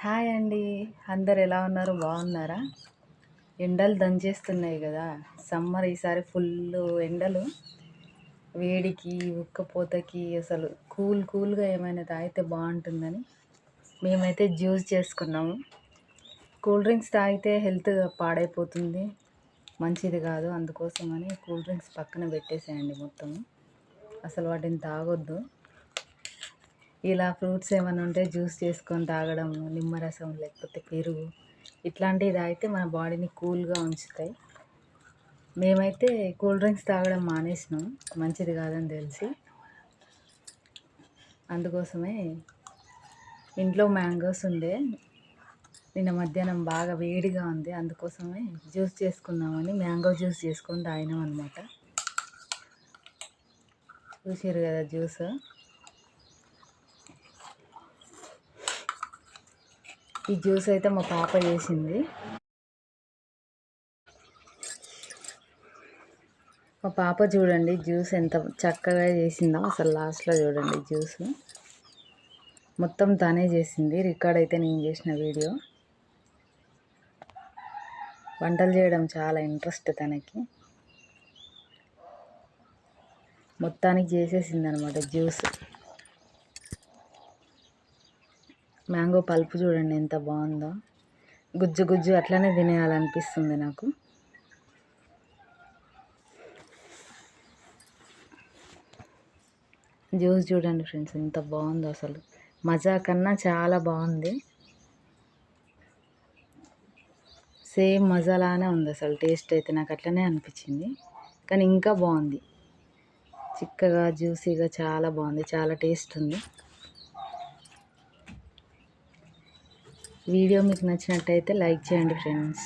Hi అండి. అందరు ఎలా ఉన్నారు? బాగున్నారా? ఎండలు దంచేస్తున్నాయి కదా. సమ్మర్ ఈసారి ఫుల్ ఎండలు. వేడికి ఉక్కపోతకి అసలు కూల్గా ఏమైనా తాగితే బాగుంటుందని మేమైతే జ్యూస్ చేసుకున్నాము. కూల్ డ్రింక్స్ తాగితే హెల్త్ పాడైపోతుంది, మంచిది కాదు. అందుకోసమని కూల్ డ్రింక్స్ పక్కన పెట్టేసేయండి మొత్తం. అసలు వాటిని తాగొద్దు. ఇలా ఫ్రూట్స్ ఏమైనా ఉంటే జ్యూస్ చేసుకొని తాగడం, నిమ్మరసం లేకపోతే పెరుగు ఇట్లాంటివి తాగితే మన బాడీని కూల్గా ఉంచుతాయి. మేమైతే కూల్ డ్రింక్స్ తాగడం మానేసినాం, మంచిది కాదని తెలిసి. అందుకోసమే ఇంట్లో మ్యాంగోస్ ఉండే, నిన్న మధ్యాహ్నం బాగా వేడిగా ఉంది, అందుకోసమే జ్యూస్ చేసుకుందామని మ్యాంగో జ్యూస్ చేసుకొని తాగినాం అనమాట. చూసారు కదా జ్యూస్. ఈ జ్యూస్ అయితే మా పాప చేసింది. మా పాప చూడండి జ్యూస్ ఎంత చక్కగా చేసిందో. అసలు లాస్ట్లో చూడండి జ్యూస్ మొత్తం తనే చేసింది. రికార్డ్ అయితే నేను చేసిన వీడియో. వంటలు చేయడం చాలా ఇంట్రెస్ట్ తనకి. మొత్తానికి చేసేసింది అనమాట జ్యూస్. మ్యాంగో పల్పు చూడండి ఎంత బాగుందో. గుజ్జు గుజ్జు అట్లనే తినేయాలనిపిస్తుంది నాకు. జ్యూస్ చూడండి ఫ్రెండ్స్ ఎంత బాగుందో. అసలు మజా కన్నా చాలా బాగుంది. సేమ్ మజాలానే ఉంది అసలు. టేస్ట్ అయితే నాకు అట్లనే అనిపించింది, కానీ ఇంకా బాగుంది. చిక్కగా జ్యూసీగా చాలా బాగుంది, చాలా టేస్ట్ ఉంది. వీడియో మీకు నచ్చినట్టయితే లైక్ చేయండి ఫ్రెండ్స్.